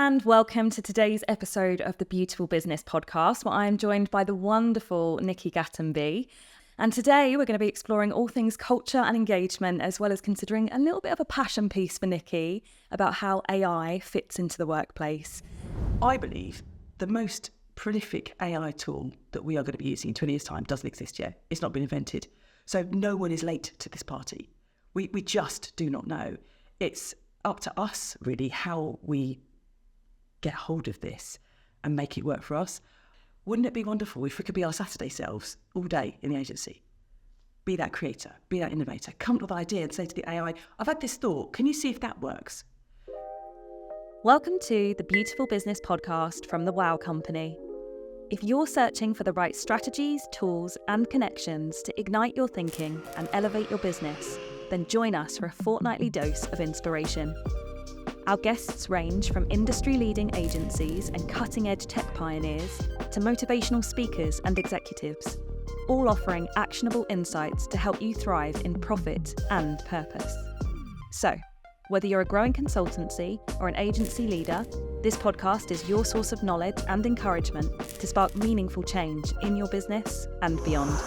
and welcome to today's episode of the Beautiful Business Podcast, where I am joined by the wonderful Nikki Gatenby. And today we're going to be exploring all things culture and engagement, as well as considering a little bit of a passion piece for Nikki about how AI fits into the workplace. I believe the most prolific AI tool that we are going to be using in 20 years' time doesn't exist yet. It's not been invented. So no one is late to this party. We just do not know. It's up to us, really, how we get hold of this and make it work for us. Wouldn't it be wonderful if we could be our Saturday selves all day in the agency? Be that creator, be that innovator, come up with an idea and say to the AI, I've had this thought, can you see if that works? Welcome to the Beautiful Business Podcast from the Wow Company. If you're searching for the right strategies, tools, and connections to ignite your thinking and elevate your business, then join us for a fortnightly dose of inspiration. Our guests range from industry-leading agencies and cutting-edge tech pioneers to motivational speakers and executives, all offering actionable insights to help you thrive in profit and purpose. So, whether you're a growing consultancy or an agency leader, this podcast is your source of knowledge and encouragement to spark meaningful change in your business and beyond.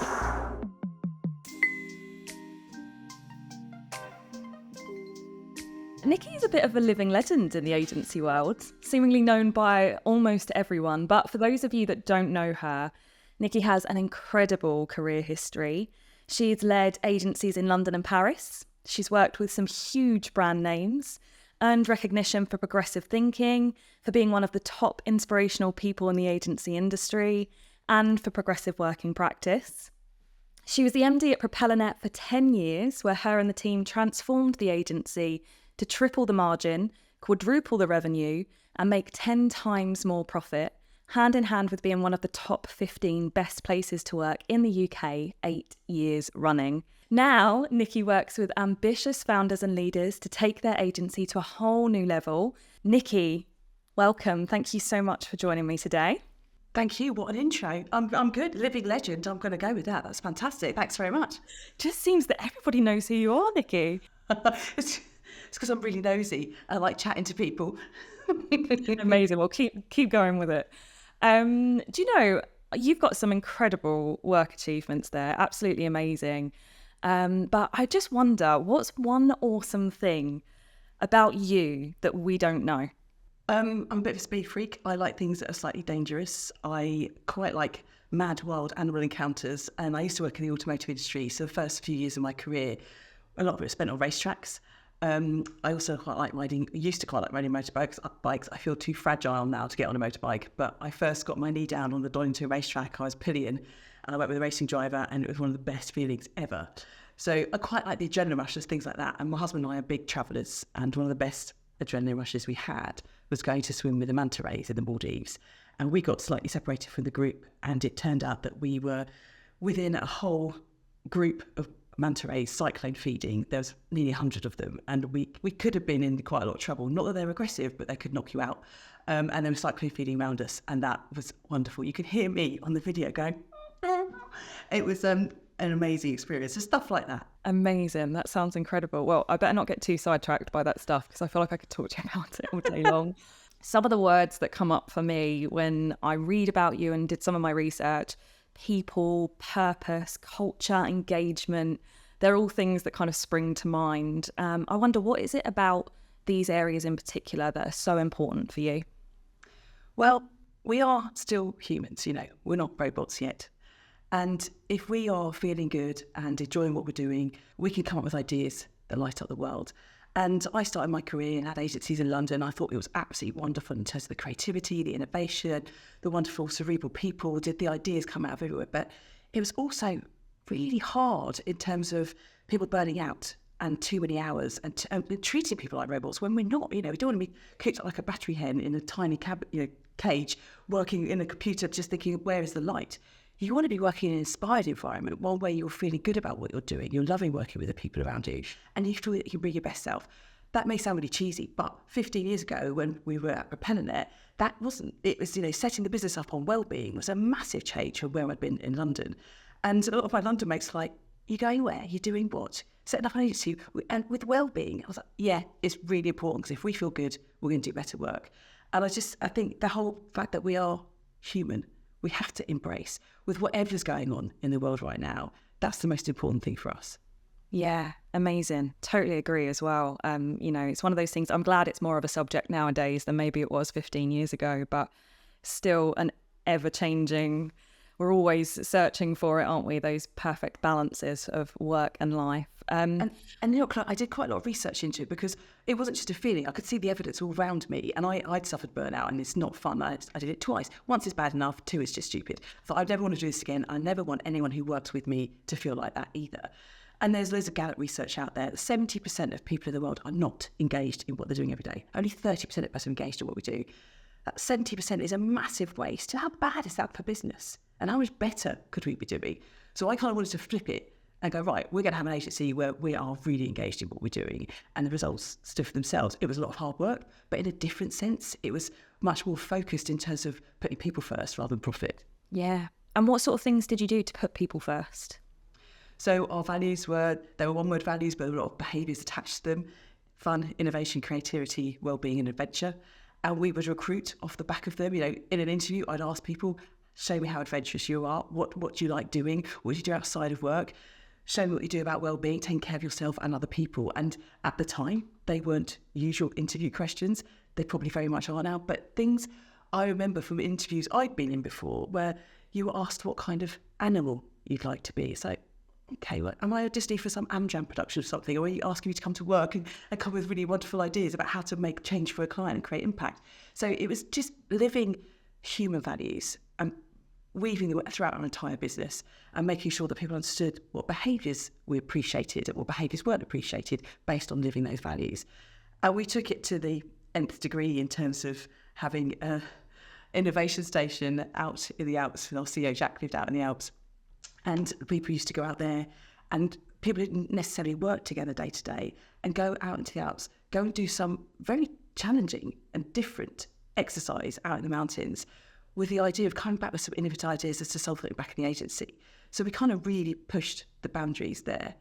Nikki is a bit of a living legend in the agency world, seemingly known by almost everyone. But for those of you that don't know her, Nikki has an incredible career history. She's led agencies in London and Paris. She's worked with some huge brand names, earned recognition for progressive thinking, for being one of the top inspirational people in the agency industry, and for progressive working practice. She was the MD at Propellernet for 10 years, where her and the team transformed the agency to triple the margin, quadruple the revenue, and make 10 times more profit, hand in hand with being one of the top 15 best places to work in the UK 8 years running. Now, Nikki works with ambitious founders and leaders to take their agency to a whole new level. Nikki, welcome. Thank you so much for joining me today. Thank you. What an intro. I'm good. Living legend. I'm going to go with that. That's fantastic. Thanks very much. Just seems that everybody knows who you are, Nikki. It's because I'm really nosy. I like chatting to people. Amazing. Well, keep going with it. Do you know, you've got some incredible work achievements there. Absolutely amazing. But I just wonder, what's one awesome thing about you that we don't know? I'm a bit of a speed freak. I like things that are slightly dangerous. I quite like mad, wild animal encounters. And I used to work in the automotive industry. So the first few years of my career, a lot of it was spent on racetracks. I also used to quite like riding motorbikes. I feel too fragile now to get on a motorbike. But I first got my knee down on the Donington racetrack. I was pillion and I went with a racing driver, and it was one of the best feelings ever. So I quite like the adrenaline rushes, things like that. And my husband and I are big travellers, and one of the best adrenaline rushes we had was going to swim with the manta rays in the Maldives. And we got slightly separated from the group, and it turned out that we were within a whole group of manta rays cyclone feeding. There was nearly 100 of them, and we could have been in quite a lot of trouble. Not that they're aggressive, but they could knock you out. And they were cyclone feeding around us, and that was wonderful. You could hear me on the video going, it was an amazing experience. So stuff like that. Amazing. That sounds incredible. Well, I better not get too sidetracked by that stuff, because I feel like I could talk to you about it all day long. Some of the words that come up for me when I read about you and did some of my research: people, purpose, culture, engagement. They're all things that kind of spring to mind. I wonder, what is it about these areas in particular that are so important for you? Well, we are still humans, we're not robots yet. And if we are feeling good and enjoying what we're doing, we can come up with ideas that light up the world. And I started my career and had agencies in London. I thought it was absolutely wonderful in terms of the creativity, the innovation, the wonderful cerebral people. Did the ideas come out of everywhere? But it was also really hard in terms of people burning out and too many hours and treating people like robots when we're not. We don't want to be cooked up like a battery hen in a tiny cage, working in a computer, just thinking, where is the light? You want to be working in an inspired environment, one where you're feeling good about what you're doing, you're loving working with the people around you, and you feel that you can bring your best self. That may sound really cheesy, but 15 years ago when we were at Propellernet, that wasn't. It was, setting the business up on well-being was a massive change from where I'd been in London. And a lot of my London mates were like, you're going where? You're doing what? Setting up an agency and with well-being. I was like, yeah, it's really important, because if we feel good, we're going to do better work. And I think the whole fact that we are human, we have to embrace with whatever's going on in the world right now. That's the most important thing for us. Yeah, amazing. Totally agree as well. It's one of those things, I'm glad it's more of a subject nowadays than maybe it was 15 years ago, but still an ever-changing, we're always searching for it, aren't we? Those perfect balances of work and life. And I did quite a lot of research into it because it wasn't just a feeling. I could see the evidence all around me, and I'd suffered burnout, and it's not fun. I did it twice. Once is bad enough, two is just stupid. So I never want to do this again. I never want anyone who works with me to feel like that either. And there's loads of Gallup research out there. 70% of people in the world are not engaged in what they're doing every day. Only 30% of us are engaged in what we do. That 70% is a massive waste. How bad is that for business? And how much better could we be doing? So I kind of wanted to flip it and go, right, we're going to have an agency where we are really engaged in what we're doing, and the results stood for themselves. It was a lot of hard work, but in a different sense. It was much more focused in terms of putting people first rather than profit. Yeah. And what sort of things did you do to put people first? So our values they were one-word values, but there were a lot of behaviours attached to them: fun, innovation, creativity, well-being and adventure. And we would recruit off the back of them. In an interview, I'd ask people, show me how adventurous you are. What do you like doing? What do you do outside of work? Show me what you do about well-being, taking care of yourself and other people. And at the time, they weren't usual interview questions. They probably very much are now. But things I remember from interviews I'd been in before where you were asked what kind of animal you'd like to be. It's like, okay, well, am I auditioning for some Amjam production or something? Or are you asking me to come to work and come with really wonderful ideas about how to make change for a client and create impact? So it was just living human values and weaving them throughout our entire business and making sure that people understood what behaviours we appreciated and what behaviours weren't appreciated based on living those values. And we took it to the nth degree in terms of having an innovation station out in the Alps. And our CEO Jack lived out in the Alps. And people used to go out there, and people didn't necessarily work together day to day, and go out into the Alps, go and do some very challenging and different exercise out in the mountains with the idea of coming back with some innovative ideas as to solve something back in the agency. So we kind of really pushed the boundaries there.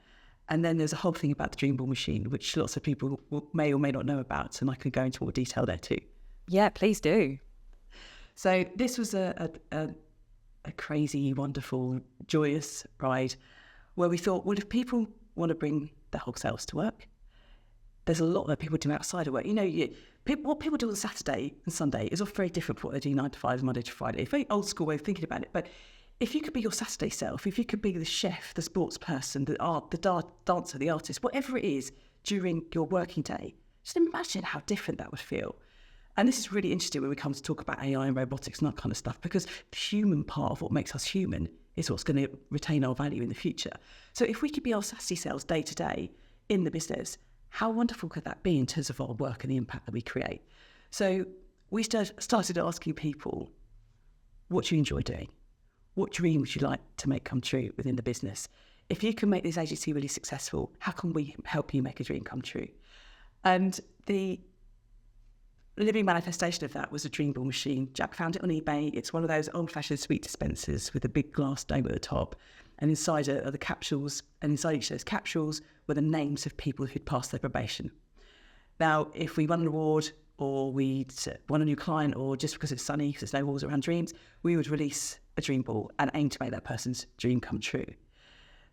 And then there's a whole thing about the Dream Ball machine, which lots of people may or may not know about, and I can go into more detail there too. Yeah, please do. So this was a crazy, wonderful, joyous ride where we thought, well, if people want to bring their whole selves to work, there's a lot that people do outside of work. What people do on Saturday and Sunday is often very different from what they do 9 to 5, Monday to Friday. It's a very old school way of thinking about it. But if you could be your Saturday self, if you could be the chef, the sports person, the dancer, the artist, whatever it is during your working day, just imagine how different that would feel. And this is really interesting when we come to talk about AI and robotics and that kind of stuff, because the human part of what makes us human is what's going to retain our value in the future. So if we could be our sassy selves day to day in the business, how wonderful could that be in terms of our work and the impact that we create? So we started asking people, what do you enjoy doing? What dream would you like to make come true within the business? If you can make this agency really successful, how can we help you make a dream come true? And the living manifestation of that was a Dream Ball machine. Jack found it on eBay. It's one of those old-fashioned sweet dispensers with a big glass dome at the top. And inside are the capsules, and inside each of those capsules were the names of people who'd passed their probation. Now, if we won an award or we won a new client, or just because it's sunny, because there's no walls around dreams, we would release a Dream Ball and aim to make that person's dream come true.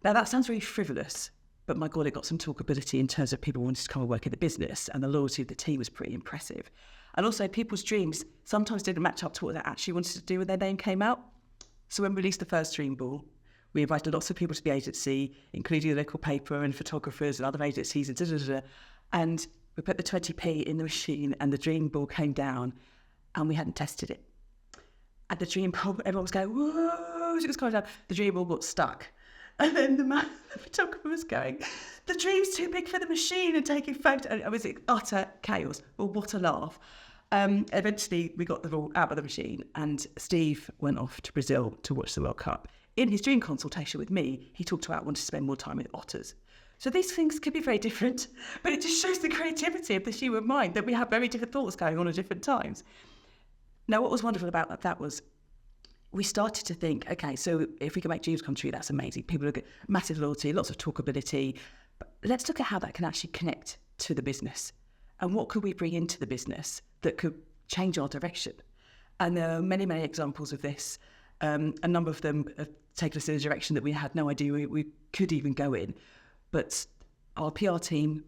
Now, that sounds very frivolous, but my God, it got some talkability in terms of people wanting to come and work in the business, and the loyalty of the team was pretty impressive. And also, people's dreams sometimes didn't match up to what they actually wanted to do when their name came out. So when we released the first Dream Ball, we invited lots of people to the agency, including the local paper and photographers and other agencies, and we put the 20p in the machine, and the Dream Ball came down, and we hadn't tested it. And the Dream Ball, everyone was going, whoa, it was coming down. The Dream Ball got stuck. And then the photographer was going, the dream's too big for the machine, and taking photos. And it was utter chaos. Well, what a laugh. Eventually, we got the ball out of the machine, and Steve went off to Brazil to watch the World Cup. In his dream consultation with me, he talked about wanting to spend more time with otters. So these things could be very different, but it just shows the creativity of the human mind, that we have very different thoughts going on at different times. Now, what was wonderful about that was we started to think, okay, so if we can make dreams come true, that's amazing. People look at massive loyalty, lots of talkability. But let's look at how that can actually connect to the business. And what could we bring into the business that could change our direction. And there are many, many examples of this. A number of them have taken us in a direction that we had no idea we could even go in. But our PR team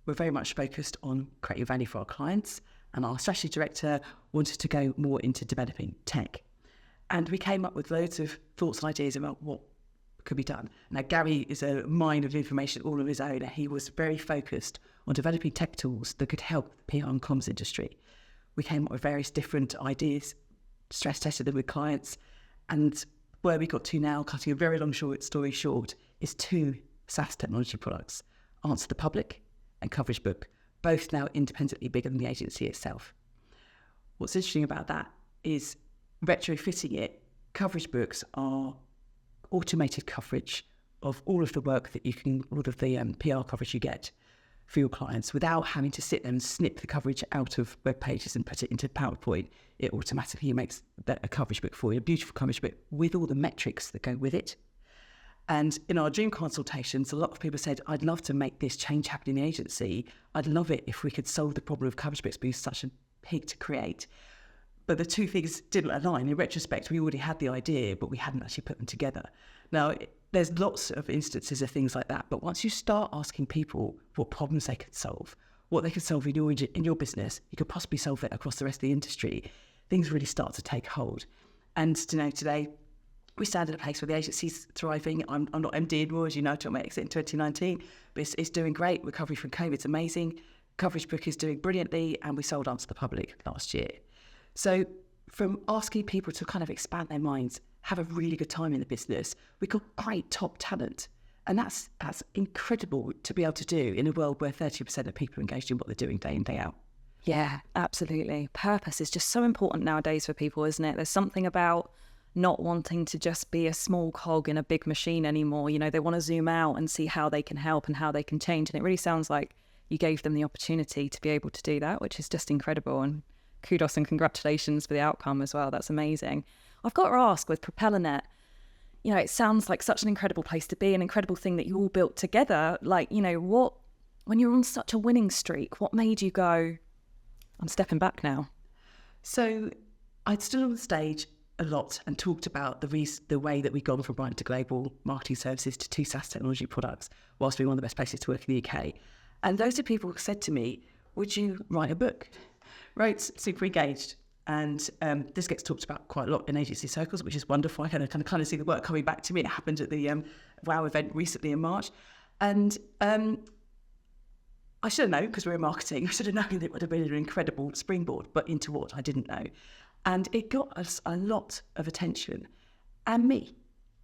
were very much focused on creating value for our clients, and our strategy director wanted to go more into developing tech. And we came up with loads of thoughts and ideas about what could be done. Now, Gary is a mine of information all of his own. He was very focused on developing tech tools that could help the PR and comms industry. We came up with various different ideas, stress tested them with clients, and where we got to now, cutting a very long story short, is 2 SaaS technology products, Answer the Public and Coverage Book, both now independently bigger than the agency itself. What's interesting about that is retrofitting it. Coverage books are automated coverage of all of the work that you can, all of the PR coverage you get for your clients without having to sit there and snip the coverage out of web pages and put it into PowerPoint. It automatically makes that a coverage book for you, a beautiful coverage book with all the metrics that go with it. And in our dream consultations, a lot of people said, I'd love to make this change happen in the agency. I'd love it if we could solve the problem of coverage books being such a pig to create. But the two things didn't align. In retrospect, we already had the idea, but we hadn't actually put them together. Now, there's lots of instances of things like that. But once you start asking people what problems they could solve, what they could solve in your business, you could possibly solve it across the rest of the industry, things really start to take hold. And today, we stand in a place where the agency's thriving. I'm not MD anymore, as you know, I took my exit in 2019, but it's doing great. Recovery from COVID's amazing. Coverage book is doing brilliantly, and we sold Answer the Public last year. So from asking people to kind of expand their minds, have a really good time in the business, we got great top talent. And that's incredible to be able to do in a world where 30% of people are engaged in what they're doing day in, day out. Yeah, absolutely. Purpose is just so important nowadays for people, isn't it? There's something about not wanting to just be a small cog in a big machine anymore. You know, they want to zoom out and see how they can help and how they can change. And it really sounds like you gave them the opportunity to be able to do that, which is just incredible. And kudos and congratulations for the outcome as well. That's amazing. I've got to ask, with Propellernet, you know, it sounds like such an incredible place to be, an incredible thing that you all built together. Like, you know, when you're on such a winning streak, what made you go, I'm stepping back now? So I'd stood on the stage a lot and talked about the way that we've gone from brand to global marketing services to 2 SaaS technology products whilst being one of the best places to work in the UK. And those are people who said to me, would you write a book? Wrote Super Engaged. And this gets talked about quite a lot in agency circles, which is wonderful. I can kind of see the work coming back to me. It happened at the WOW event recently in March. And I should have known, because we're in marketing, I should have known that it would have been an incredible springboard, but into what I didn't know. And it got us a lot of attention, and me.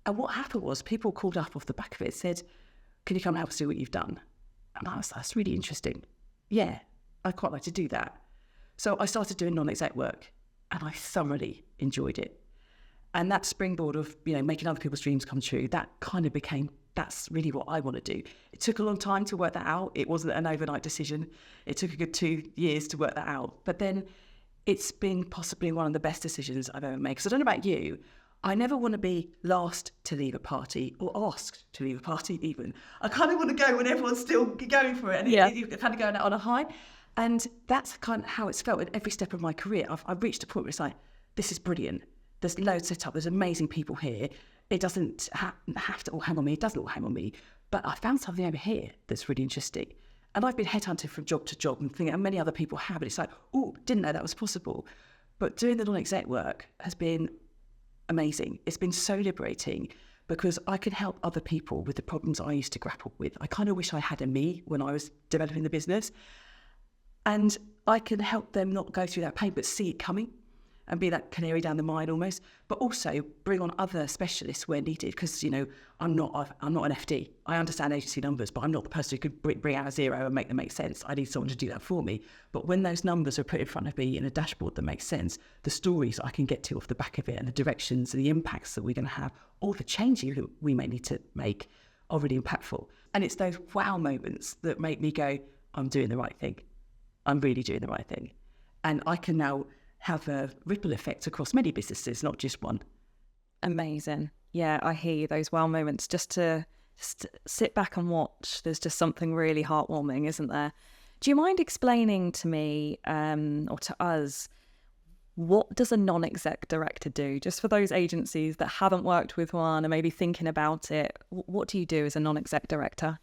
And what happened was people called up off the back of it, said, can you come and help us do what you've done? And I was like, that's really interesting. Yeah, I'd quite like to do that. So I started doing non-exec work, and I thoroughly enjoyed it. And that springboard of, you know, making other people's dreams come true, that kind of became, that's really what I want to do. It took a long time to work that out. It wasn't an overnight decision. It took a good 2 years to work that out. But then it's been possibly one of the best decisions I've ever made. Because I don't know about you, I never want to be last to leave a party or asked to leave a party even. I kind of want to go when everyone's still going for it, and you're kind of going out on a high. And that's kind of how it's felt at every step of my career. I've reached a point where it's like, this is brilliant. There's loads set up. There's amazing people here. It doesn't have to all hang on me. It doesn't all hang on me. But I found something over here that's really interesting. And I've been headhunted from job to job, and many other people have. And it's like, oh, didn't know that was possible. But doing the non-exec work has been amazing. It's been so liberating because I can help other people with the problems I used to grapple with. I kind of wish I had a me when I was developing the business. And I can help them not go through that pain, but see it coming and be that canary down the mine almost, but also bring on other specialists where needed. Because, you know, I'm not an FD. I understand agency numbers, but I'm not the person who could bring out a zero and make them make sense. I need someone to do that for me. But when those numbers are put in front of me in a dashboard that makes sense, the stories I can get to off the back of it and the directions and the impacts that we're going to have, all the changes that we may need to make are really impactful. And it's those wow moments that make me go, I'm doing the right thing. I'm really doing the right thing. And I can now have a ripple effect across many businesses, not just one. Amazing. Yeah, I hear you. Those wow moments, just to sit back and watch. There's just something really heartwarming, isn't there? Do you mind explaining to me or to us What does a non-exec director do? Just for those agencies that haven't worked with one and maybe thinking about it, what do you do as a non-exec director?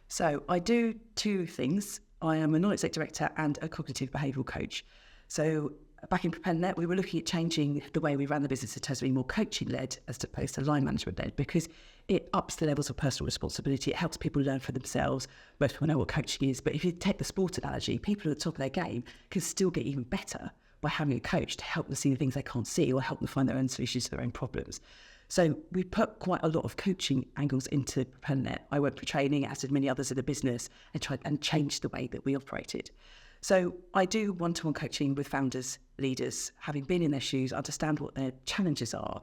So I do two things. I am a non-exec director and a cognitive behavioural coach. So back in Propellernet, we were looking at changing the way we ran the business in terms of being more coaching-led as opposed to line management-led, because it ups the levels of personal responsibility. It helps people learn for themselves. Most people know what coaching is, but if you take the sport analogy, people at the top of their game can still get even better by having a coach to help them see the things they can't see or help them find their own solutions to their own problems. So we put quite a lot of coaching angles into Propellernet. I went for training, as did many others in the business, and tried and changed the way that we operated. So I do one-to-one coaching with founders, leaders, having been in their shoes, understand what their challenges are.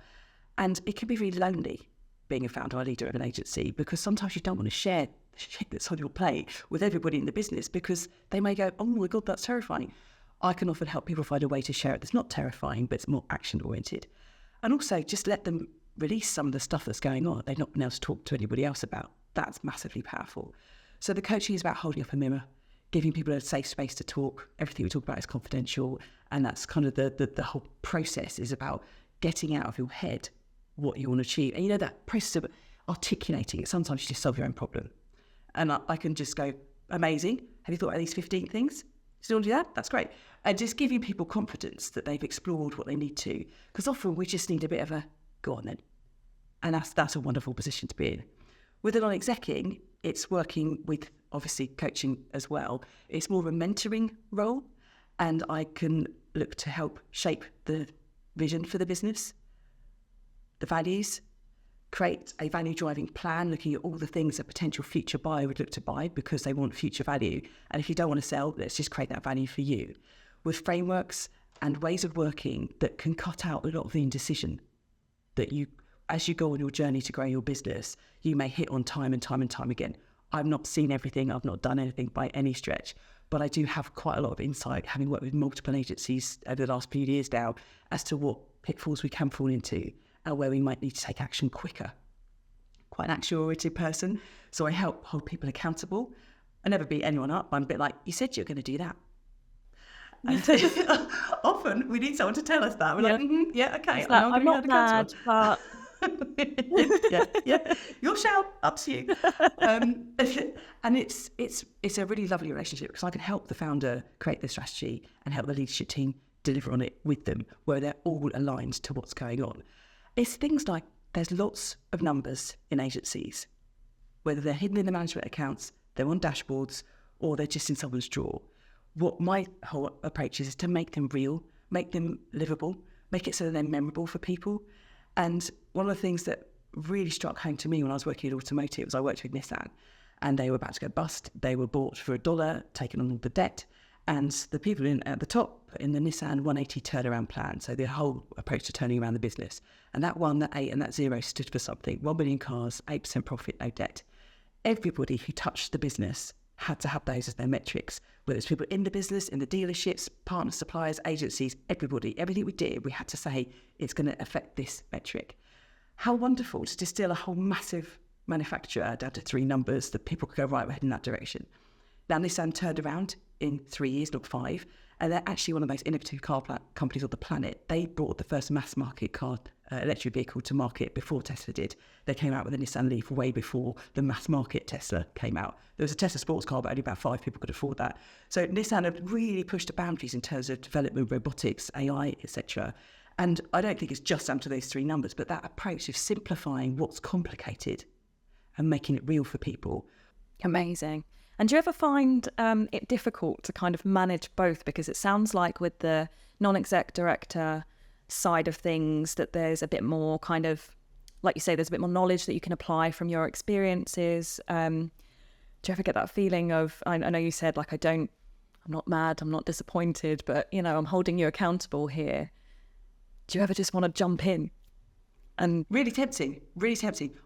And it can be really lonely being a founder or leader of an agency, because sometimes you don't want to share the shit that's on your plate with everybody in the business, because they may go, oh my God, that's terrifying. I can often help people find a way to share it that's not terrifying, but it's more action-oriented. And also just let them release some of the stuff that's going on that they've not been able to talk to anybody else about. That's massively powerful. So the coaching is about holding up a mirror, giving people a safe space to talk. Everything we talk about is confidential. And that's kind of the whole process is about getting out of your head what you want to achieve. And that process of articulating it, sometimes you just solve your own problem. And I can just go, amazing. Have you thought about these 15 things? Still do that? That's great. And just giving people confidence that they've explored what they need to. Because often we just need a bit of a, go on then. And that's a wonderful position to be in. With the non-execing, it's working with, obviously, coaching as well. It's more of a mentoring role, and I can look to help shape the vision for the business, the values, create a value-driving plan, looking at all the things a potential future buyer would look to buy because they want future value. And if you don't want to sell, let's just create that value for you. With frameworks and ways of working that can cut out a lot of the indecision that you, as you go on your journey to grow your business, you may hit on time and time and time again. I've not seen everything, I've not done anything by any stretch, but I do have quite a lot of insight, having worked with multiple agencies over the last few years now, as to what pitfalls we can fall into and where we might need to take action quicker. Quite an action-oriented person, so I help hold people accountable. I never beat anyone up. I'm a bit like, you said you were going to do that. And often we need someone to tell us that. We're like, yeah, okay. I'm not mad, but... yeah. Your shout, up to you. And it's a really lovely relationship, because I can help the founder create the strategy and help the leadership team deliver on it with them, where they're all aligned to what's going on. It's things like there's lots of numbers in agencies, whether they're hidden in the management accounts, they're on dashboards, or they're just in someone's drawer. What my whole approach is to make them real, make them livable, make it so that they're memorable for people. And one of the things that really struck home to me when I was working in automotive was I worked with Nissan, and they were about to go bust. They were bought for $1, taken on all the debt, and the people at the top in the Nissan 180 turnaround plan, so the whole approach to turning around the business. And that 1, that 8 and that 0 stood for something. 1 million cars, 8% profit, no debt. Everybody who touched the business had to have those as their metrics, whether it's people in the business, in the dealerships, partners, suppliers, agencies, everybody. Everything we did, we had to say, it's going to affect this metric. How wonderful to distill a whole massive manufacturer down to 3 numbers that people could go, right, we're heading that direction. Now, Nissan turned around in 3 years, not 5, and they're actually one of the most innovative car companies on the planet. They brought the first mass market car electric vehicle to market before Tesla did. They came out with a Nissan Leaf way before the mass market Tesla came out. There was a Tesla sports car, but only about 5 people could afford that. So Nissan have really pushed the boundaries in terms of development, robotics, AI, etc. And I don't think it's just down to those 3 numbers, but that approach of simplifying what's complicated and making it real for people. Amazing. And do you ever find it difficult to kind of manage both? Because it sounds like with the non-exec director side of things that there's a bit more kind of, like you say, there's a bit more knowledge that you can apply from your experiences. Do you ever get that feeling of, I know you said, like, I'm not mad, I'm not disappointed, but, I'm holding you accountable here. Do you ever just want to jump in? And really tempting.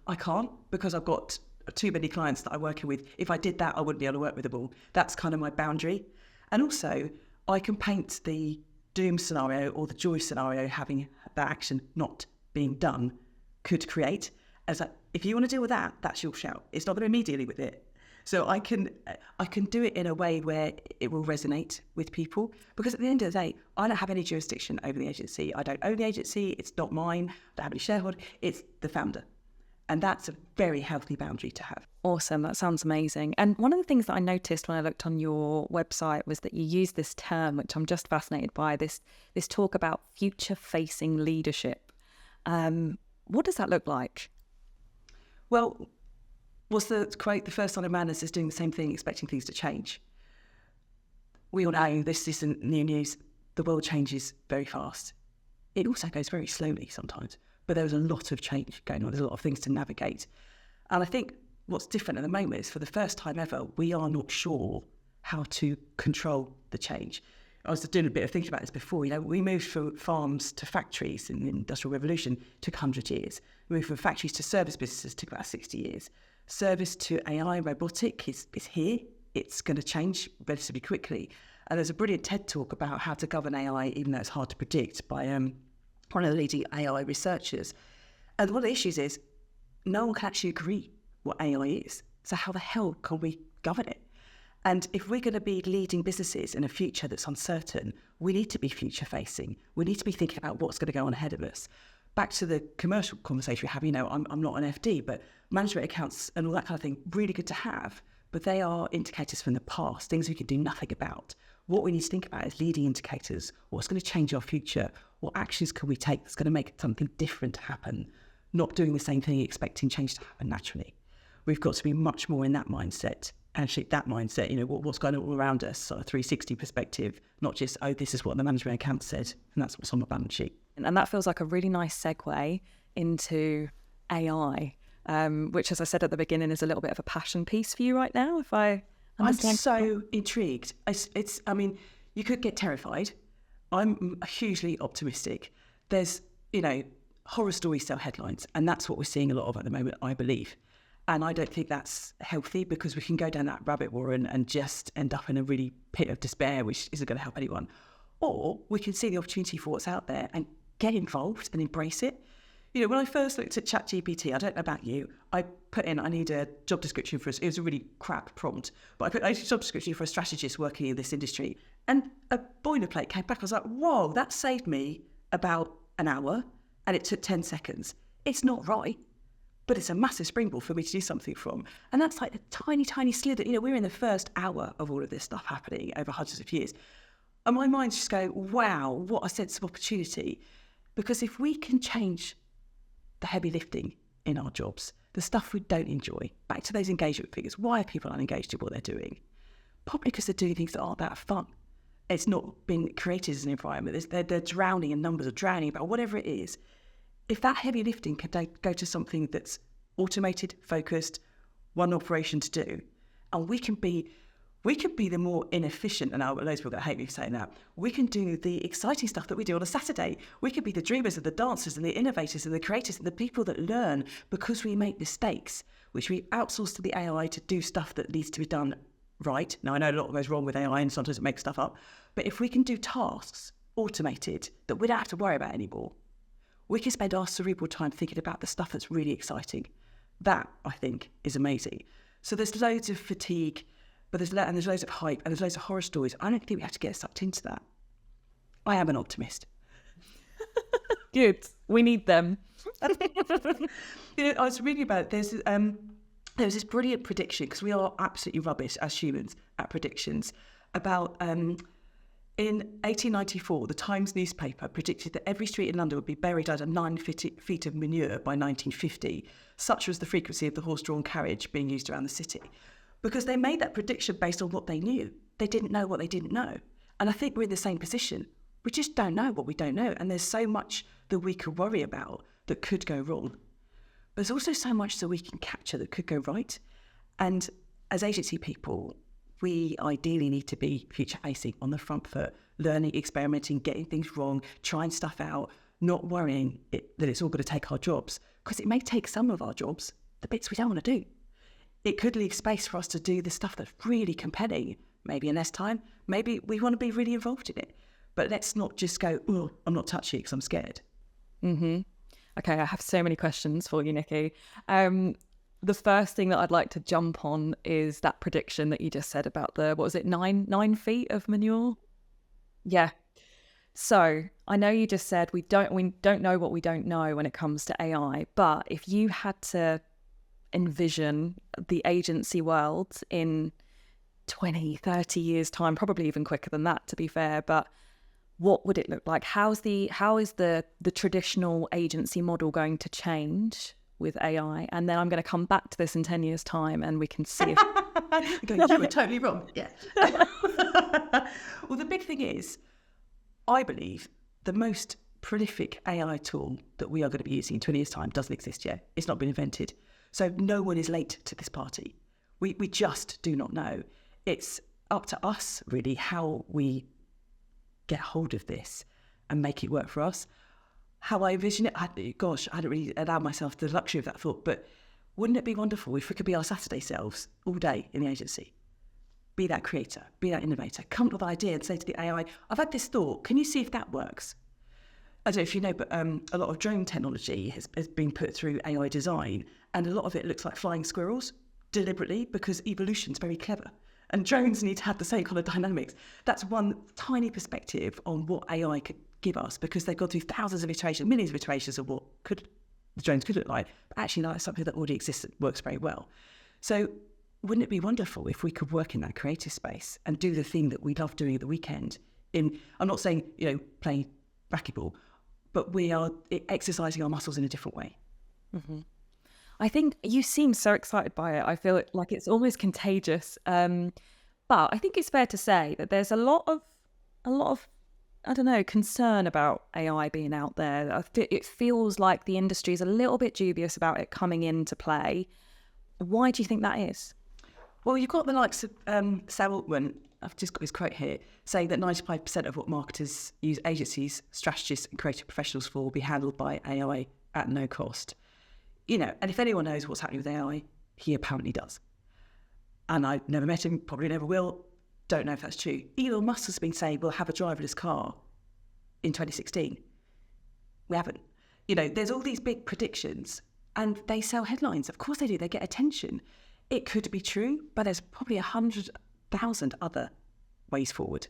I can't, because I've got too many clients that I'm working with. If I did that, I wouldn't be able to work with them all. That's kind of my boundary. And also, I can paint the doom scenario or the joy scenario having that action not being done could create as if you want to deal with that, that's your shout. It's not going to immediately with it. So I can do it in a way where it will resonate with people, because at the end of the day, I don't have any jurisdiction over the agency. I don't own the agency. It's not mine. I don't have any shareholder. It's the founder. And that's a very healthy boundary to have. Awesome. That sounds amazing. And one of the things that I noticed when I looked on your website was that you use this term, which I'm just fascinated by, this talk about future-facing leadership. What does that look like? Well, was the quote, the first sign of madness is doing the same thing, expecting things to change. We all know this isn't new news. The world changes very fast. It also goes very slowly sometimes, but there's a lot of change going on. There's a lot of things to navigate. And I think what's different at the moment is, for the first time ever, we are not sure how to control the change. I was doing a bit of thinking about this before. We moved from farms to factories in the Industrial Revolution, took 100 years. We moved from factories to service businesses, took about 60 years. Service to AI, robotic is here. It's going to change relatively quickly. And there's a brilliant TED talk about how to govern AI, even though it's hard to predict, by one of the leading AI researchers. And one of the issues is no one can actually agree what AI is. So how the hell can we govern it? And if we're going to be leading businesses in a future that's uncertain, we need to be future-facing. We need to be thinking about what's going to go on ahead of us. Back to the commercial conversation we have, I'm not an FD, but management accounts and all that kind of thing, really good to have, but they are indicators from the past, things we can do nothing about. What we need to think about is leading indicators. What's going to change our future? What actions can we take that's going to make something different happen? Not doing the same thing, expecting change to happen naturally. We've got to be much more in that mindset and shape that mindset, what's going on all around us, sort of 360 perspective, not just, this is what the management account said, and that's what's on the balance sheet. And that feels like a really nice segue into AI, which, as I said at the beginning, is a little bit of a passion piece for you right now, if I understand. I'm so intrigued. You could get terrified. I'm hugely optimistic. There's, horror stories sell headlines, and that's what we're seeing a lot of at the moment, I believe. And I don't think that's healthy, because we can go down that rabbit warren and just end up in a really pit of despair, which isn't going to help anyone. Or we can see the opportunity for what's out there and get involved and embrace it. When I first looked at ChatGPT, I don't know about you, I put in, I need a job description it was a really crap prompt, but I put a job description for a strategist working in this industry, and a boilerplate came back. I was like, whoa, that saved me about an hour, and it took 10 seconds. It's not right, but it's a massive springboard for me to do something from. And that's like a tiny, tiny slither. We're in the first hour of all of this stuff happening over hundreds of years. And my mind's just going, wow, what a sense of opportunity. Because if we can change the heavy lifting in our jobs, the stuff we don't enjoy, back to those engagement figures, why are people unengaged in what they're doing? Probably because they're doing things that aren't that fun. It's not been created as an environment. They're drowning in numbers, or drowning about whatever it is. If that heavy lifting can go to something that's automated, focused, one operation to do, and we can be the more inefficient, and loads of people are going to hate me for saying that. We can do the exciting stuff that we do on a Saturday. We can be the dreamers and the dancers and the innovators and the creators and the people that learn because we make mistakes, which we outsource to the AI to do stuff that needs to be done right. Now, I know a lot goes wrong with AI and sometimes it makes stuff up, but if we can do tasks automated that we don't have to worry about anymore, we can spend our cerebral time thinking about the stuff that's really exciting. That, I think, is amazing. So there's loads of fatigue, but there's loads of hype, and there's loads of horror stories. I don't think we have to get sucked into that. I am an optimist. Good. We need them. I was reading about it. There was this brilliant prediction, because we are absolutely rubbish as humans at predictions, about in 1894, the Times newspaper predicted that every street in London would be buried under 9 feet of manure by 1950. Such was the frequency of the horse-drawn carriage being used around the city. Because they made that prediction based on what they knew. They didn't know what they didn't know. And I think we're in the same position. We just don't know what we don't know. And there's so much that we could worry about that could go wrong. But there's also so much that we can capture that could go right. And as agency people, we ideally need to be future-facing, on the front foot, learning, experimenting, getting things wrong, trying stuff out, not worrying that it's all going to take our jobs, because it may take some of our jobs, the bits we don't want to do. It could leave space for us to do the stuff that's really compelling, maybe in less time, maybe we want to be really involved in it. But let's not just go, oh, I'm not touchy because I'm scared. Mm-hmm. Okay, I have so many questions for you, Nikki. The first thing that I'd like to jump on is that prediction that you just said about the, what was it, 9 feet of manure? Yeah. So I know you just said we don't know what we don't know when it comes to AI, but if you had to envision the agency world in 20, 30 years time, probably even quicker than that, to be fair, but what would it look like? How is the traditional agency model going to change with AI? And then I'm going to come back to this in 10 years time and we can see if... You were totally wrong. Yeah. Well, the big thing is, I believe the most prolific AI tool that we are going to be using in 20 years time doesn't exist yet. It's not been invented. So no one is late to this party. We just do not know. It's up to us, really, how we get hold of this and make it work for us. How I envision it, I hadn't really allowed myself the luxury of that thought, but wouldn't it be wonderful if we could be our Saturday selves all day in the agency? Be that creator, be that innovator, come up with an idea and say to the AI, I've had this thought, can you see if that works? I don't know if you know, but a lot of drone technology has been put through AI design, and a lot of it looks like flying squirrels, deliberately, because evolution's very clever. And drones need to have the same kind of dynamics. That's one tiny perspective on what AI could give us, because they've gone through thousands of iterations, millions of iterations of what the drones could look like. But actually, that's something that already exists that works very well. So wouldn't it be wonderful if we could work in that creative space and do the thing that we love doing at the weekend? I'm not saying, playing racquetball, but we are exercising our muscles in a different way. Mm-hmm. I think you seem so excited by it. I feel like it's almost contagious. But I think it's fair to say that there's a lot of, I don't know, concern about AI being out there. It feels like the industry is a little bit dubious about it coming into play. Why do you think that is? Well, you've got the likes of Sam Altman, I've just got his quote here, saying that 95% of what marketers use agencies, strategists and creative professionals for will be handled by AI at no cost. And if anyone knows what's happening with AI, he apparently does. And I've never met him, probably never will, don't know if that's true. Elon Musk has been saying we'll have a driverless car in 2016. We haven't. There's all these big predictions and they sell headlines. Of course they do, they get attention. It could be true, but there's probably 100,000 other ways forward.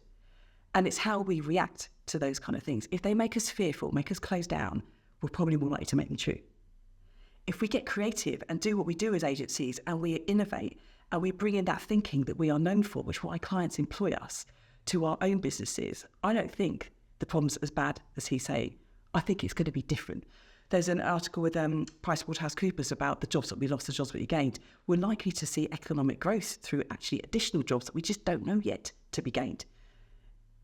And it's how we react to those kind of things. If they make us fearful, make us close down, we're probably more likely to make them true. If we get creative and do what we do as agencies and we innovate and we bring in that thinking that we are known for, which is why clients employ us, to our own businesses, I don't think the problem's as bad as he's saying. I think it's going to be different. There's an article with PricewaterhouseCoopers about the jobs that we lost, the jobs that we gained. We're likely to see economic growth through actually additional jobs that we just don't know yet to be gained.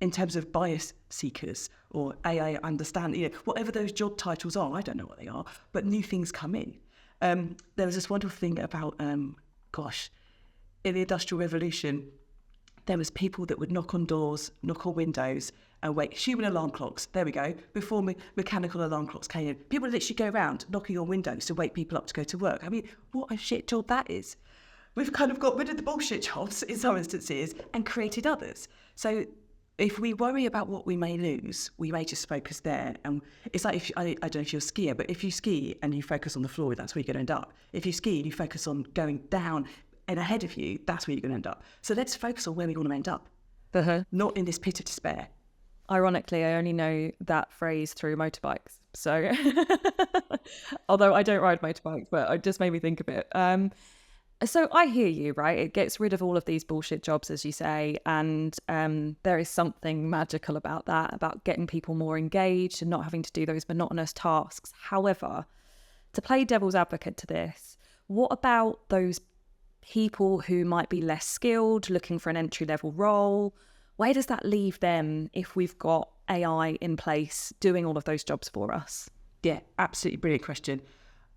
In terms of bias seekers or AI understanding, whatever those job titles are, I don't know what they are, but new things come in. There was this wonderful thing about, in the Industrial Revolution, there was people that would knock on doors, knock on windows, and wait. Human alarm clocks, there we go. Before mechanical alarm clocks came in, people would literally go around knocking on windows to wake people up to go to work. I mean, what a shit job that is. We've kind of got rid of the bullshit jobs in some instances and created others. So if we worry about what we may lose, we may just focus there. And it's like, I don't know if you're a skier, but if you ski and you focus on the floor, that's where you're going to end up. If you ski and you focus on going down and ahead of you, that's where you're going to end up. So let's focus on where we want to end up, not in this pit of despair. Ironically, I only know that phrase through motorbikes. So, although I don't ride motorbikes, but it just made me think of it. So I hear you, right? It gets rid of all of these bullshit jobs, as you say, and there is something magical about that, about getting people more engaged and not having to do those monotonous tasks. However, to play devil's advocate to this, what about those people who might be less skilled, looking for an entry-level role? Where does that leave them if we've got AI in place doing all of those jobs for us? Yeah, absolutely brilliant question.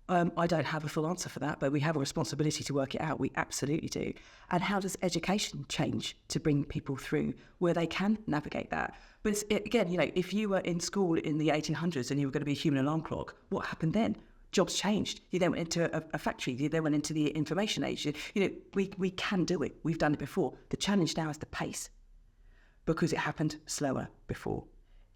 I don't have a full answer for that, but we have a responsibility to work it out. We absolutely do. And how does education change to bring people through where they can navigate that? But again, if you were in school in the 1800s and you were going to be a human alarm clock, what happened then? Jobs changed. You then went into a factory. You then went into the information age. We can do it. We've done it before. The challenge now is the pace, because it happened slower before.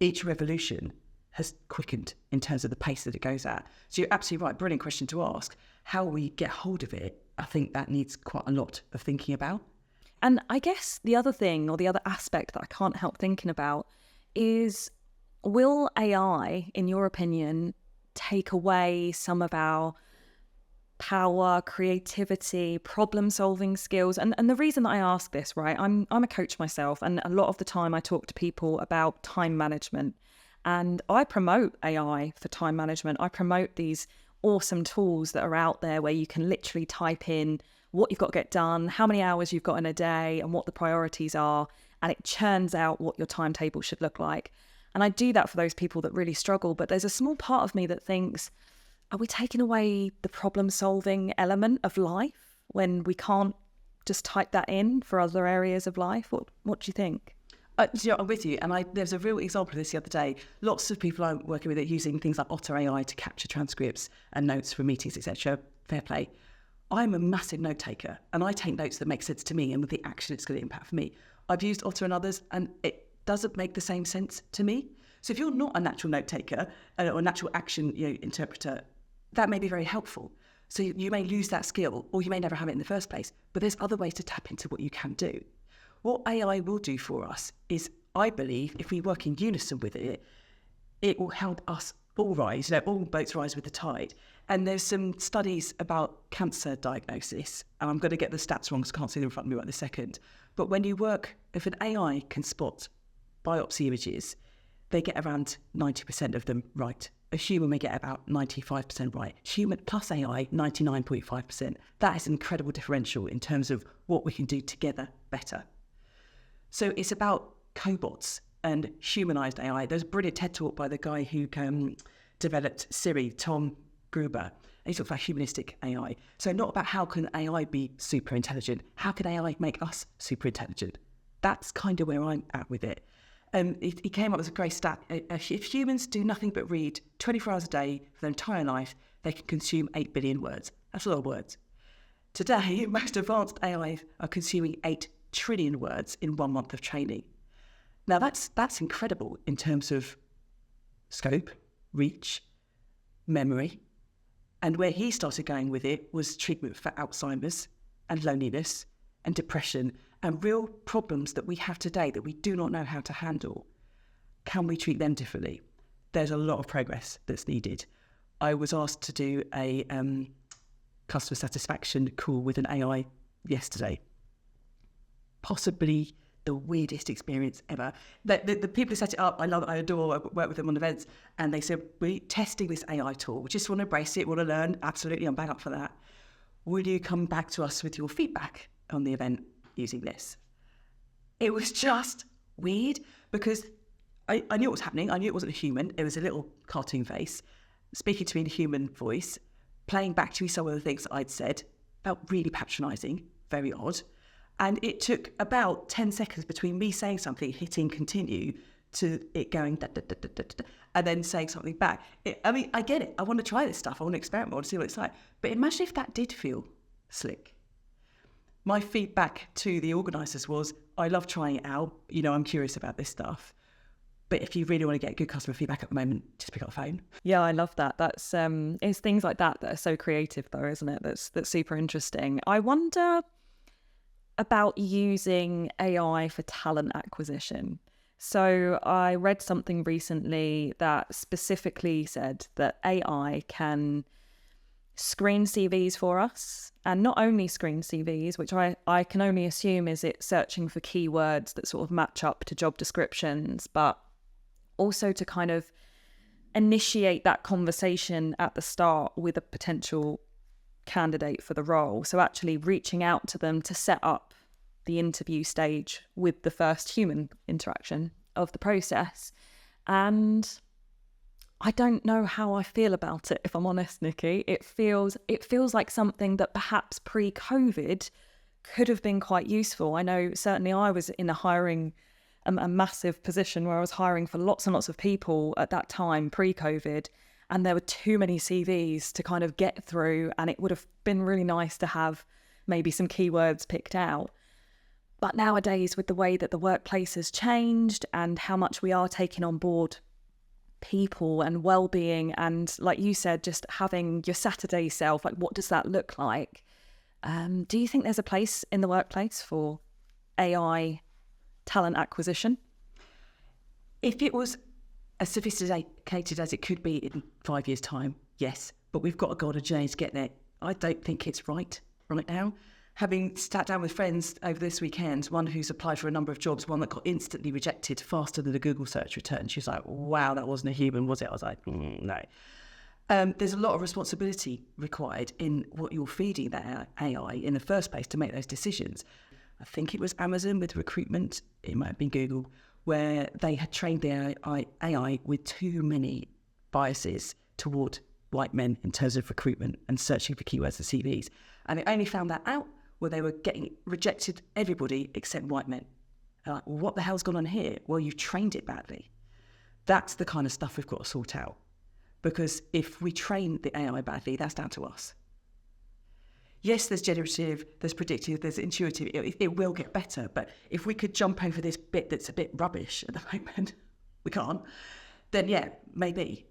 Each revolution has quickened in terms of the pace that it goes at. So you're absolutely right. Brilliant question to ask. How we get hold of it, I think that needs quite a lot of thinking about. And I guess the other thing, or the other aspect that I can't help thinking about, is will AI, in your opinion, take away some of our power, creativity, problem-solving skills? And the reason that I ask this, right, I'm a coach myself, and a lot of the time I talk to people about time management. And I promote AI for time management. I promote these awesome tools that are out there where you can literally type in what you've got to get done, how many hours you've got in a day, and what the priorities are, and it churns out what your timetable should look like. And I do that for those people that really struggle, but there's a small part of me that thinks, are we taking away the problem-solving element of life when we can't just type that in for other areas of life? What do you think? I'm with you, and there's a real example of this the other day. Lots of people I'm working with are using things like Otter AI to capture transcripts and notes from meetings, etc. Fair play. I'm a massive note taker, and I take notes that make sense to me and with the action it's going to impact for me. I've used Otter and others, and it doesn't make the same sense to me. So if you're not a natural note taker or a natural action interpreter, that may be very helpful. So you may lose that skill, or you may never have it in the first place. But there's other ways to tap into what you can do. What AI will do for us is, I believe, if we work in unison with it, it will help us all rise, all boats rise with the tide. And there's some studies about cancer diagnosis, and I'm going to get the stats wrong because I can't see them in front of me right this second. But when you work, if an AI can spot biopsy images, they get around 90% of them right. A human may get about 95% right. Human plus AI, 99.5%. That is an incredible differential in terms of what we can do together better. So it's about cobots and humanized AI. There's a brilliant TED talk by the guy who developed Siri, Tom Gruber. And he talks about humanistic AI. So not about how can AI be super intelligent. How can AI make us super intelligent? That's kind of where I'm at with it. He came up with a great stat. If humans do nothing but read 24 hours a day for their entire life, they can consume 8 billion words. That's a lot of words. Today, most advanced AI are consuming 8 trillion words in 1 month of training. Now, that's incredible in terms of scope, reach, memory. And where he started going with it was treatment for Alzheimer's and loneliness and depression and real problems that we have today that we do not know how to handle. Can we treat them differently? There's a lot of progress that's needed. I was asked to do a customer satisfaction call with an AI yesterday. Possibly the weirdest experience ever. The people who set it up, I love it, I adore, I work with them on events, and they said, we're testing this AI tool. We just want to embrace it, want to learn. Absolutely, I'm bang up for that. Will you come back to us with your feedback on the event using this? It was just weird because I knew what was happening. I knew it wasn't a human. It was a little cartoon face speaking to me in a human voice, playing back to me some of the things that I'd said. Felt really patronising, very odd. And it took about 10 seconds between me saying something, hitting continue, to it going da, da, da, da, da, da, and then saying something back. I get it. I want to try this stuff. I want to experiment. I want to see what it's like. But imagine if that did feel slick. My feedback to the organisers was, I love trying it out. I'm curious about this stuff. But if you really want to get good customer feedback at the moment, just pick up the phone. Yeah, I love that. That's it's things like that are so creative, though, isn't it? That's super interesting. I wonder about using AI for talent acquisition. So I read something recently that specifically said that AI can screen CVs for us, and not only screen CVs, which I can only assume is it searching for keywords that sort of match up to job descriptions, but also to kind of initiate that conversation at the start with a potential candidate for the role. So actually reaching out to them to set up the interview stage with the first human interaction of the process. And I don't know how I feel about it, if I'm honest, Nikki. It feels like something that perhaps pre-COVID could have been quite useful. I know certainly I was in a massive position where I was hiring for lots and lots of people at that time, pre-COVID, and there were too many CVs to kind of get through, and it would have been really nice to have maybe some keywords picked out. But nowadays, with the way that the workplace has changed and how much we are taking on board people and well-being, and like you said, just having your Saturday self, like what does that look like? Do you think there's a place in the workplace for AI talent acquisition? If it was as sophisticated as it could be in 5 years' time, yes. But we've got to go on a journey to get there. I don't think it's right now. Having sat down with friends over this weekend, one who's applied for a number of jobs, one that got instantly rejected faster than a Google search return. She was like, wow, that wasn't a human, was it? I was like, no. There's a lot of responsibility required in what you're feeding that AI in the first place to make those decisions. I think it was Amazon with recruitment, it might have been Google, where they had trained the AI with too many biases toward white men in terms of recruitment and searching for keywords and CVs. And they only found that out where they were rejected everybody except white men. They're like, well, what the hell's gone on here? Well, you've trained it badly. That's the kind of stuff we've got to sort out. Because if we train the AI badly, that's down to us. Yes, there's generative, there's predictive, there's intuitive. It will get better. But if we could jump over this bit that's a bit rubbish at the moment, we can't, then yeah, maybe.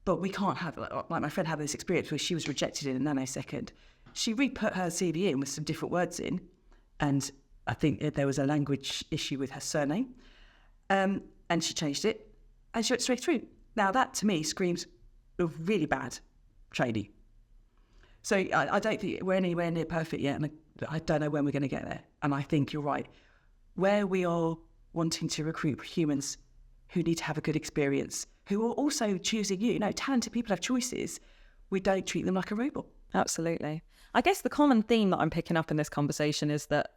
But we can't have, like my friend had this experience where she was rejected in a nanosecond. She re-put her CV in with some different words in, and I think there was a language issue with her surname, and she changed it, and she went straight through. Now that, to me, screams of really bad training. So I don't think we're anywhere near perfect yet, and I don't know when we're going to get there. And I think you're right. Where we are wanting to recruit humans who need to have a good experience, who are also choosing you, talented people have choices, we don't treat them like a robot. Absolutely. I guess the common theme that I'm picking up in this conversation is that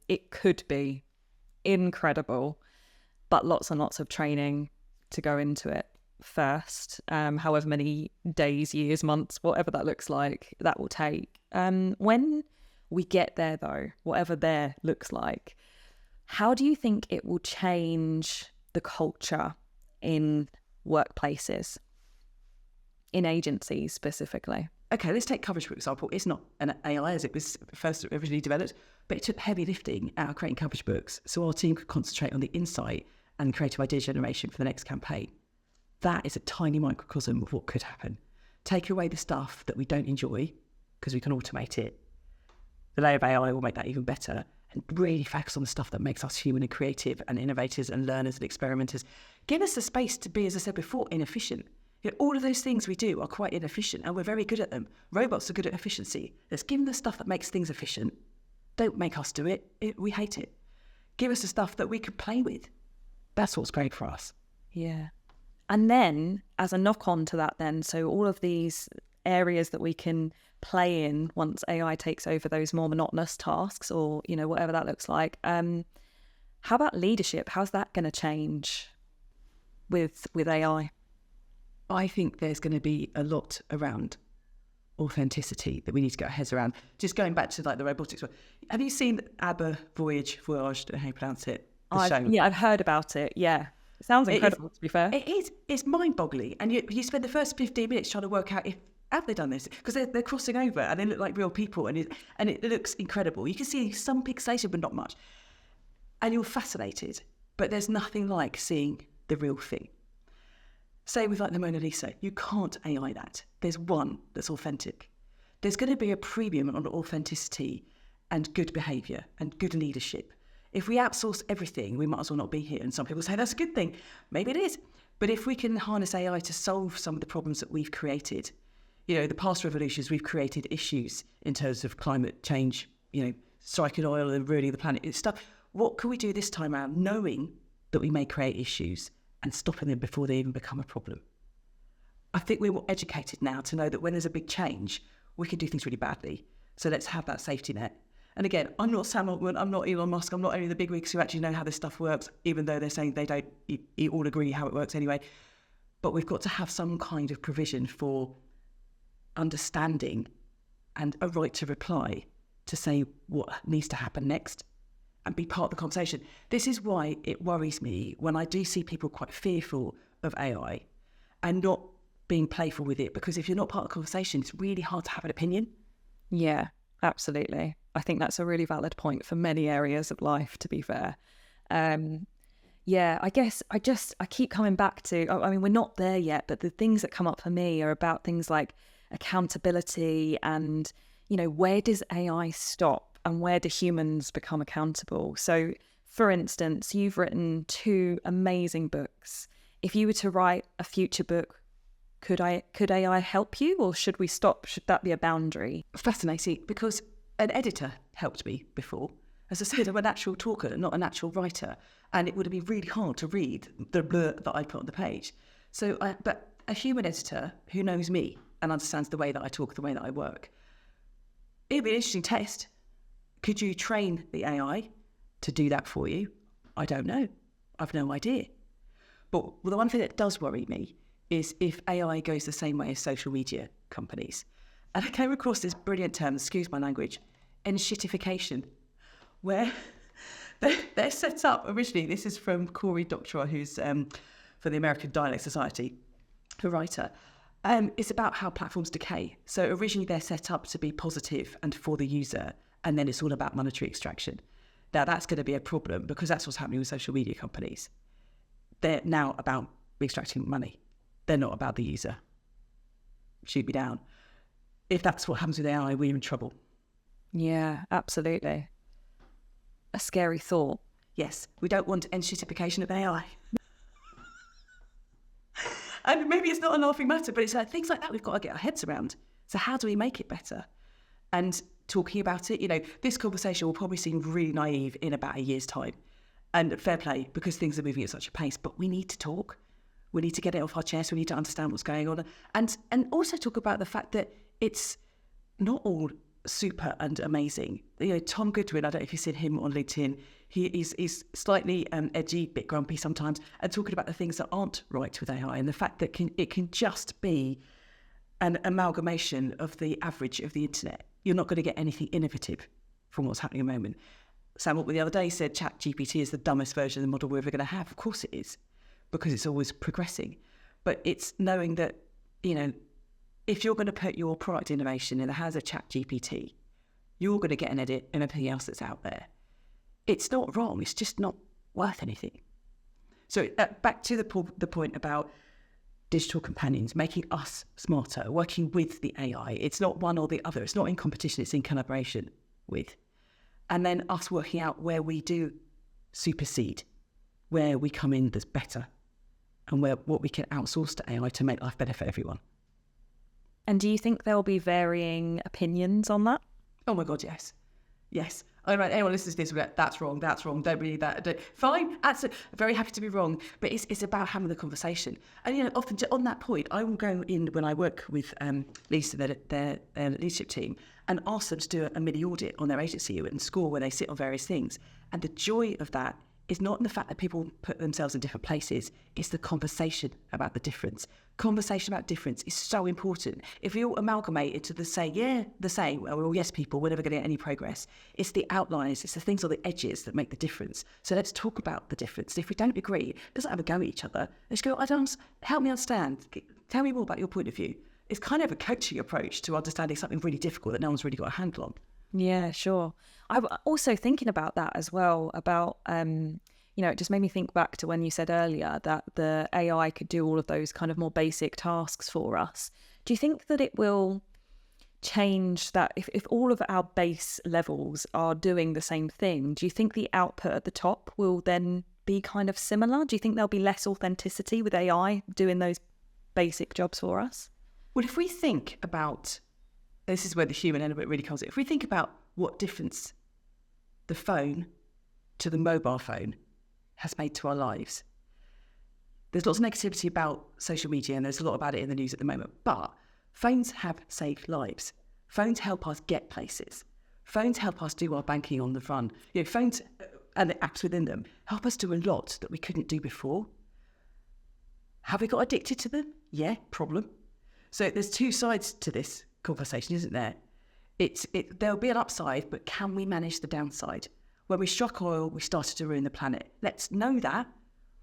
it could be incredible, but lots and lots of training to go into it first, however many days, years, months, whatever that looks like, that will take. When we get there, though, whatever there looks like, how do you think it will change the culture in workplaces, in agencies specifically? Okay, let's take coverage, for example. It's not an AI as it was first originally developed, but it took heavy lifting out of creating coverage books so our team could concentrate on the insight and creative idea generation for the next campaign. That is a tiny microcosm of what could happen. Take away the stuff that we don't enjoy, because we can automate it. The layer of AI will make that even better, and really focus on the stuff that makes us human and creative and innovators and learners and experimenters. Give us the space to be, as I said before, inefficient. All of those things we do are quite inefficient, and we're very good at them. Robots are good at efficiency. Let's give them the stuff that makes things efficient. Don't make us do it. We hate it. Give us the stuff that we can play with. That's what's great for us. Yeah. And then, as a knock-on to that then, so all of these areas that we can play in once AI takes over those more monotonous tasks or, whatever that looks like, how about leadership? How's that going to change with AI? I think there's going to be a lot around authenticity that we need to get our heads around. Just going back to the robotics one. Have you seen ABBA Voyage, I don't know how you pronounce it? Yeah, I've heard about it. Yeah. It sounds incredible, to be fair. It is. It's mind-boggling. And you spend the first 15 minutes trying to work out have they done this? Because they're crossing over and they look like real people and it looks incredible. You can see some pixelation, but not much. And you're fascinated. But there's nothing like seeing the real thing. Say with the Mona Lisa, you can't AI that. There's one that's authentic. There's going to be a premium on authenticity and good behaviour and good leadership. If we outsource everything, we might as well not be here. And some people say that's a good thing. Maybe it is. But if we can harness AI to solve some of the problems that we've created, the past revolutions, we've created issues in terms of climate change, striking oil and ruining the planet, stuff. What can we do this time around, knowing that we may create issues and stopping them before they even become a problem? I think we're more educated now to know that when there's a big change, we can do things really badly. So let's have that safety net. And again, I'm not Sam Altman, I'm not Elon Musk, I'm not any of the bigwigs who actually know how this stuff works, even though they're saying they don't all agree how it works anyway. But we've got to have some kind of provision for understanding and a right to reply to say what needs to happen next and be part of the conversation. This is why it worries me when I do see people quite fearful of AI and not being playful with it, because if you're not part of the conversation, it's really hard to have an opinion. Yeah, absolutely. I think that's a really valid point for many areas of life, to be fair. Yeah, I guess I keep coming back to, I mean, we're not there yet, but the things that come up for me are about things like accountability and, where does AI stop and where do humans become accountable? So, for instance, you've written 2 amazing books. If you were to write a future book, could AI help you, or should we stop? Should that be a boundary? Fascinating, because an editor helped me before. As I said, I'm a natural talker, not a natural writer, and it would be really hard to read the blur that I put on the page. So, but a human editor who knows me and understands the way that I talk, the way that I work, it'd be an interesting test. Could you train the AI to do that for you? I don't know. I've no idea. But the one thing that does worry me is if AI goes the same way as social media companies. And I came across this brilliant term, excuse my language, enshittification, where they're set up originally. This is from Cory Doctorow, who's for the American Dialect Society, a writer. It's about how platforms decay. So originally they're set up to be positive and for the user, and then it's all about monetary extraction. Now that's going to be a problem because that's what's happening with social media companies. They're now about extracting money. They're not about the user. Shoot me down. If that's what happens with AI, we're in trouble. Yeah, absolutely. A scary thought. Yes, we don't want enshittification of AI. And maybe it's not a laughing matter, but it's things like that we've got to get our heads around. So how do we make it better? And talking about it, this conversation will probably seem really naive in about a year's time. And fair play, because things are moving at such a pace, but we need to talk. We need to get it off our chest. We need to understand what's going on. And also talk about the fact that it's not all super and amazing. Tom Goodwin, I don't know if you've seen him on LinkedIn, he's slightly edgy, bit grumpy sometimes, and talking about the things that aren't right with AI and the fact that it can just be an amalgamation of the average of the internet. You're not going to get anything innovative from what's happening at the moment. Sam Altman the other day said ChatGPT is the dumbest version of the model we're ever going to have. Of course it is, because it's always progressing. But it's knowing that, if you're going to put your product innovation in the hands of ChatGPT, you're going to get an edit in everything else that's out there. It's not wrong. It's just not worth anything. So back to the point about digital companions, making us smarter, working with the AI. It's not one or the other. It's not in competition. It's in collaboration with. And then us working out where we do supersede, where we come in that's better, and what we can outsource to AI to make life better for everyone. And do you think there'll be varying opinions on that? Oh my God, yes. Yes. Anyone listens to this, that's wrong, don't believe that. Fine, absolutely. Very happy to be wrong, but it's about having the conversation. And, often on that point, I will go in when I work with Lisa, their leadership team, and ask them to do a mini audit on their agency and score where they sit on various things. And the joy of that is not in the fact that people put themselves in different places, it's the conversation about the difference. Conversation about difference is so important. If we all amalgamate into the same, well, we're all yes people, we're never going to get any progress. It's the outliers, it's the things on the edges that make the difference. So let's talk about the difference. If we don't agree, let's not have a go at each other. Let's go, help me understand. Tell me more about your point of view. It's kind of a coaching approach to understanding something really difficult that no one's really got a handle on. Yeah, sure. I'm also thinking about that as well, about, it just made me think back to when you said earlier that the AI could do all of those kind of more basic tasks for us. Do you think that it will change that if all of our base levels are doing the same thing? Do you think the output at the top will then be kind of similar? Do you think there'll be less authenticity with AI doing those basic jobs for us? Well, if we think about, this is where the human element really comes in. If we think about what difference the phone to the mobile phone has made to our lives. There's lots of negativity about social media and there's a lot about it in the news at the moment, but phones have saved lives. Phones help us get places. Phones help us do our banking on the run. Phones and the apps within them help us do a lot that we couldn't do before. Have we got addicted to them? Yeah, problem. So there's two sides to this conversation, isn't there? There'll be an upside, but can we manage the downside? When we struck oil, we started to ruin the planet. Let's know that.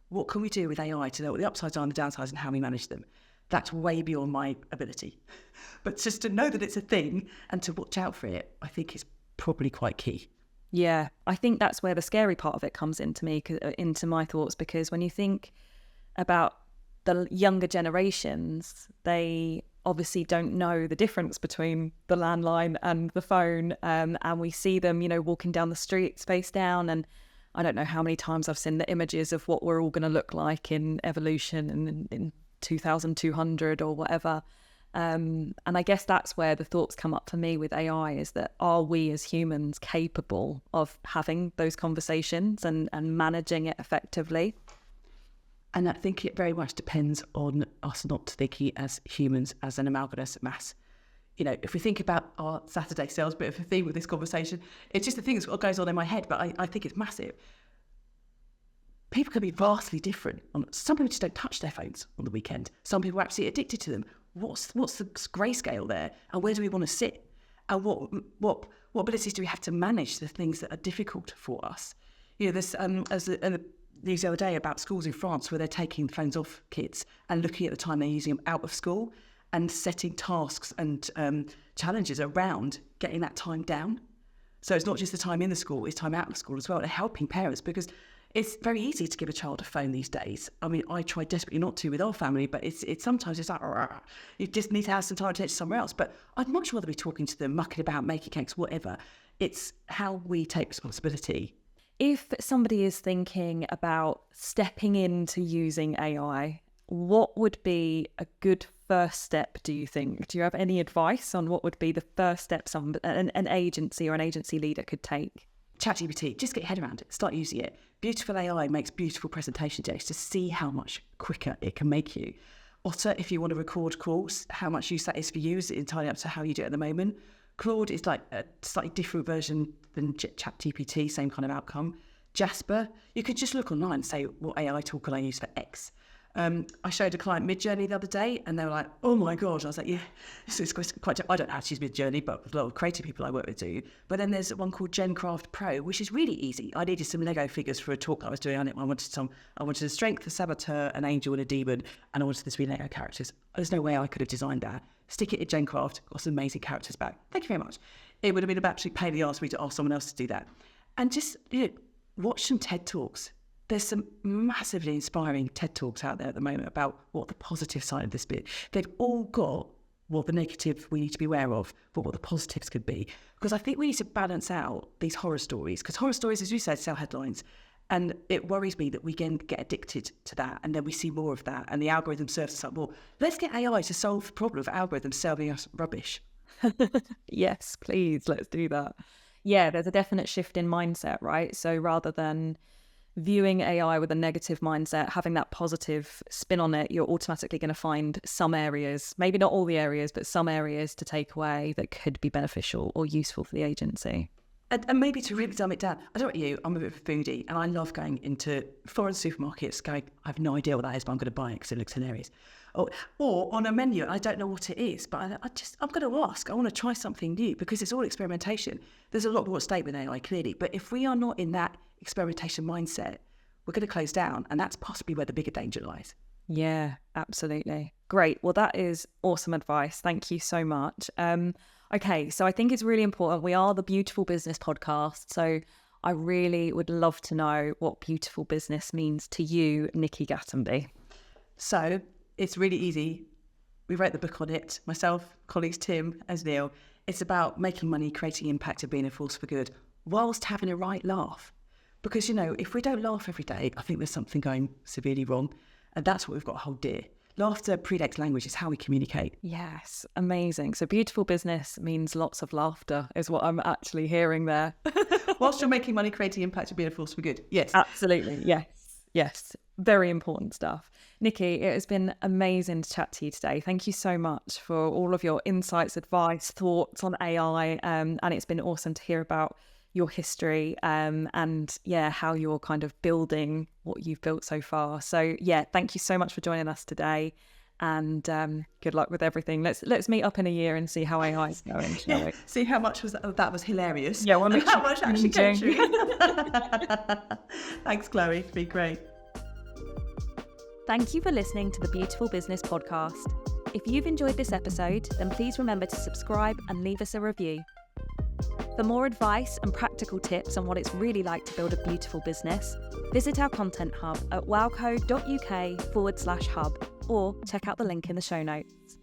What can we do with AI to know what the upsides are and the downsides and how we manage them? That's way beyond my ability. But just to know that it's a thing and to watch out for it, I think is probably quite key. Yeah, I think that's where the scary part of it comes into my thoughts, because when you think about the younger generations, they obviously don't know the difference between the landline and the phone, and we see them, walking down the street face down, and I don't know how many times I've seen the images of what we're all going to look like in evolution and in 2200 or whatever. And I guess that's where the thoughts come up for me with AI, is that are we as humans capable of having those conversations and managing it effectively? And I think it very much depends on us not thinking as humans as an amalgamous mass. If we think about our Saturday sales, bit of a theme with this conversation, it's just the thing that goes on in my head, but I think it's massive. People can be vastly different. Some people just don't touch their phones on the weekend. Some people are absolutely addicted to them. What's the grayscale there? And where do we want to sit? And what abilities do we have to manage the things that are difficult for us? There's news the other day about schools in France where they're taking phones off kids and looking at the time they're using them out of school and setting tasks and challenges around getting that time down. So it's not just the time in the school, it's time out of school as well, and helping parents, because it's very easy to give a child a phone these days. I mean, I try desperately not to with our family, but it's sometimes it's like, you just need to have some time to take somewhere else. But I'd much rather be talking to them, mucking about, making cakes, whatever. It's how we take responsibility. If somebody is thinking about stepping into using AI, what would be a good first step, do you think? Do you have any advice on what would be the first step an agency or an agency leader could take? ChatGPT, just get your head around it, start using it. Beautiful AI makes beautiful presentation decks to see how much quicker it can make you. Otter, if you want to record calls, how much use that is for you is entirely up to how you do it at the moment. Claude is like a slightly different version than ChatGPT, same kind of outcome. Jasper, you could just look online and say, what AI tool can I use for X? I showed a client Midjourney the other day and they were like, oh my God. I was like, yeah, this is quite, I don't actually use Midjourney, but a lot of creative people I work with do. But then there's one called GenCraft Pro, which is really easy. I needed some Lego figures for a talk I was doing on it. I wanted a strength, a saboteur, an angel and a demon, and I wanted this to be Lego characters. There's no way I could have designed that. Stick it in GenCraft, got some amazing characters back. Thank you very much. It would have been an absolute pain in the arse for me to ask someone else to do that. And just, watch some TED Talks. There's some massively inspiring TED Talks out there at the moment about what the positive side of this bit. They've all got what the negative we need to be aware of, but what the positives could be. Because I think we need to balance out these horror stories, because horror stories, as you said, sell headlines. And it worries me that we can get addicted to that, and then we see more of that, and the algorithm serves us up more. Let's get AI to solve the problem of algorithms serving us rubbish. Yes, please, let's do that. Yeah, there's a definite shift in mindset, right? So rather than viewing AI with a negative mindset, having that positive spin on it, you're automatically going to find some areas, maybe not all the areas, but some areas to take away that could be beneficial or useful for the agency. And maybe to really dumb it down, I don't know about you, I'm a bit of a foodie and I love going into foreign supermarkets going, I have no idea what that is, but I'm going to buy it because it looks hilarious. Or on a menu, I don't know what it is, but I'm going to ask. I want to try something new because it's all experimentation. There's a lot more at stake with AI, clearly. But if we are not in that experimentation mindset, we're going to close down. And that's possibly where the bigger danger lies. Yeah, absolutely. Great. Well, that is awesome advice. Thank you so much. Okay, so I think it's really important. We are the Beautiful Business podcast. So I really would love to know what beautiful business means to you, Nikki Gatenby. So it's really easy. We wrote the book on it, myself, colleagues Tim as Neil. It's about making money, creating impact and being a force for good whilst having a right laugh. Because, if we don't laugh every day, I think there's something going severely wrong. And that's what we've got to hold dear. Laughter predates language. It's how we communicate. Yes, amazing. So beautiful business means lots of laughter is what I'm actually hearing there. Whilst you're making money, creating impact and being a force for good. Yes. Absolutely. Yes. Very important stuff. Nikki, it has been amazing to chat to you today. Thank you so much for all of your insights, advice, thoughts on AI. And it's been awesome to hear about your history and how you're kind of building what you've built so far. So thank you so much for joining us today, and good luck with everything. Let's meet up in a year and see how AI is going, shall we? See how much that was hilarious. Yeah, and how much actually came true. Thanks, Chloe. It's been great. Thank you for listening to the Beautiful Business podcast. If you've enjoyed this episode, then please remember to subscribe and leave us a review. For more advice and practical tips on what it's really like to build a beautiful business, visit our content hub at wowco.uk/hub or check out the link in the show notes.